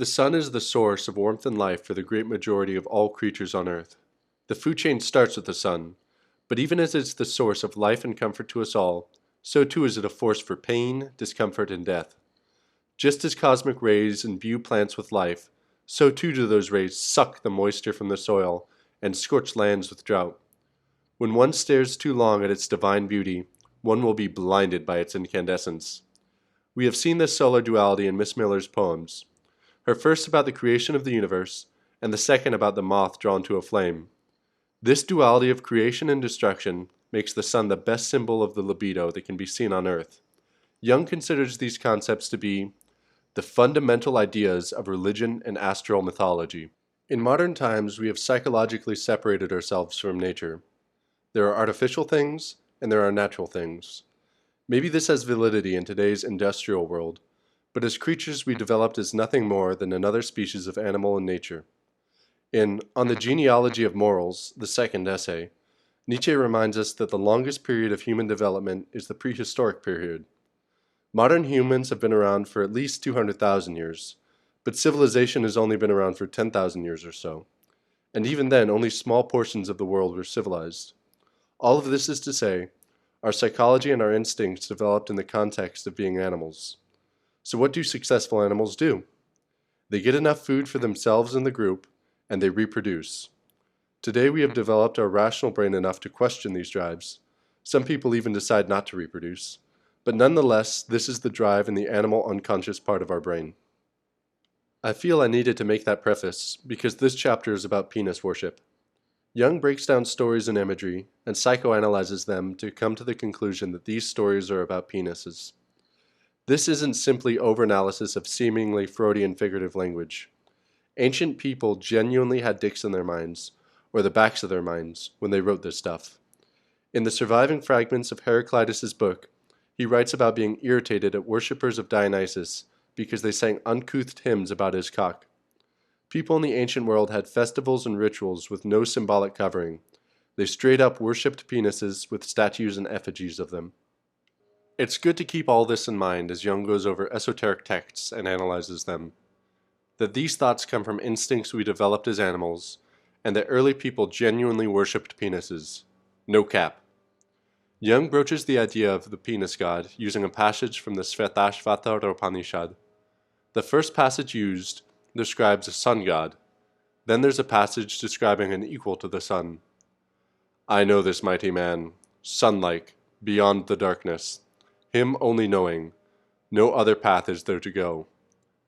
The sun is the source of warmth and life for the great majority of all creatures on Earth. The food chain starts with the sun, but even as it's the source of life and comfort to us all, so too is it a force for pain, discomfort, and death. Just as cosmic rays imbue plants with life, so too do those rays suck the moisture from the soil and scorch lands with drought. When one stares too long at its divine beauty, one will be blinded by its incandescence. We have seen this solar duality in Miss Miller's poems. Her first about the creation of the universe, and the second about the moth drawn to a flame. This duality of creation and destruction makes the sun the best symbol of the libido that can be seen on Earth. Jung considers these concepts to be the fundamental ideas of religion and astral mythology. In modern times, we have psychologically separated ourselves from nature. There are artificial things, and there are natural things. Maybe this has validity in today's industrial world, but as creatures we developed as nothing more than another species of animal in nature. In On the Genealogy of Morals, the second essay, Nietzsche reminds us that the longest period of human development is the prehistoric period. Modern humans have been around for at least 200,000 years, but civilization has only been around for 10,000 years or so. And even then, only small portions of the world were civilized. All of this is to say, our psychology and our instincts developed in the context of being animals. So what do successful animals do? They get enough food for themselves and the group, and they reproduce. Today we have developed our rational brain enough to question these drives. Some people even decide not to reproduce. But nonetheless, this is the drive in the animal unconscious part of our brain. I feel I needed to make that preface because this chapter is about penis worship. Jung breaks down stories and imagery and psychoanalyzes them to come to the conclusion that these stories are about penises. This isn't simply overanalysis of seemingly Freudian figurative language. Ancient people genuinely had dicks in their minds, or the backs of their minds, when they wrote this stuff. In the surviving fragments of Heraclitus's book, he writes about being irritated at worshippers of Dionysus because they sang uncouth hymns about his cock. People in the ancient world had festivals and rituals with no symbolic covering. They straight up worshipped penises with statues and effigies of them. It's good to keep all this in mind as Jung goes over esoteric texts and analyzes them. That these thoughts come from instincts we developed as animals, and that early people genuinely worshipped penises. No cap. Jung broaches the idea of the penis god using a passage from the Svetashvatara Upanishad. The first passage used describes a sun god. Then there's a passage describing an equal to the sun. I know this mighty man, sun-like, beyond the darkness, him only knowing, no other path is there to go.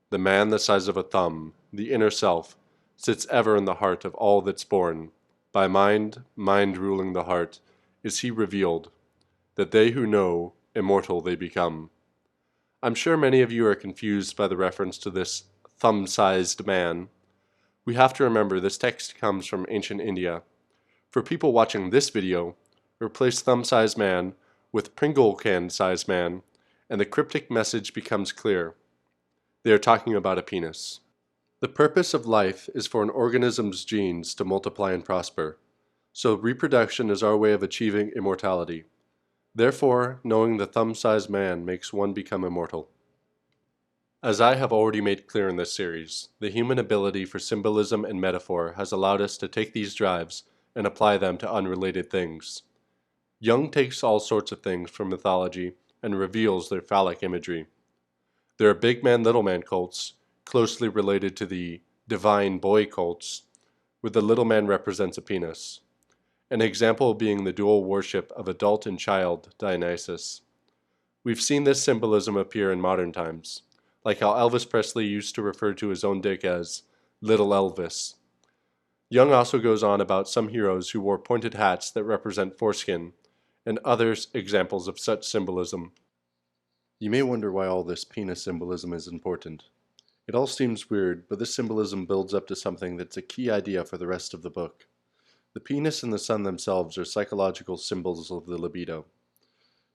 The man the size of a thumb, the inner self, sits ever in the heart of all that's born. By mind, mind ruling the heart, is he revealed, that they who know, immortal they become. I'm sure many of you are confused by the reference to this thumb-sized man. We have to remember this text comes from ancient India. For people watching this video, replace thumb-sized man with Pringle can-sized man, and the cryptic message becomes clear. They are talking about a penis. The purpose of life is for an organism's genes to multiply and prosper, so reproduction is our way of achieving immortality. Therefore, knowing the thumb-sized man makes one become immortal. As I have already made clear in this series, the human ability for symbolism and metaphor has allowed us to take these drives and apply them to unrelated things. Jung takes all sorts of things from mythology and reveals their phallic imagery. There are big man, little man cults, closely related to the divine boy cults, where the little man represents a penis. An example being the dual worship of adult and child Dionysus. We've seen this symbolism appear in modern times, like how Elvis Presley used to refer to his own dick as Little Elvis. Jung also goes on about some heroes who wore pointed hats that represent foreskin, and others examples of such symbolism. You may wonder why all this penis symbolism is important. It all seems weird, but this symbolism builds up to something that's a key idea for the rest of the book. The penis and the sun themselves are psychological symbols of the libido.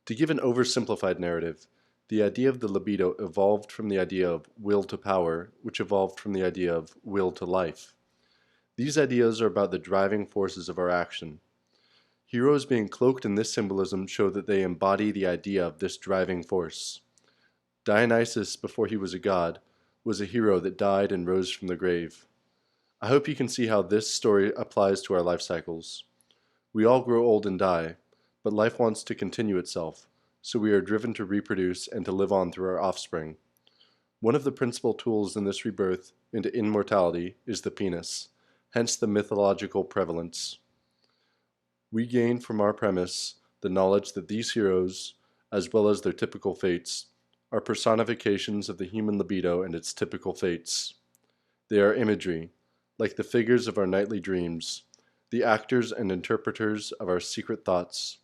To give an oversimplified narrative, the idea of the libido evolved from the idea of will to power, which evolved from the idea of will to life. These ideas are about the driving forces of our action. Heroes being cloaked in this symbolism show that they embody the idea of this driving force. Dionysus, before he was a god, was a hero that died and rose from the grave. I hope you can see how this story applies to our life cycles. We all grow old and die, but life wants to continue itself, so we are driven to reproduce and to live on through our offspring. One of the principal tools in this rebirth into immortality is the penis, hence the mythological prevalence. We gain from our premise the knowledge that these heroes, as well as their typical fates, are personifications of the human libido and its typical fates. They are imagery, like the figures of our nightly dreams, the actors and interpreters of our secret thoughts.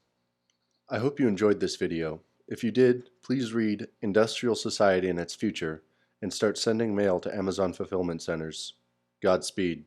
I hope you enjoyed this video. If you did, please read Industrial Society and Its Future and start sending mail to Amazon fulfillment centers. Godspeed.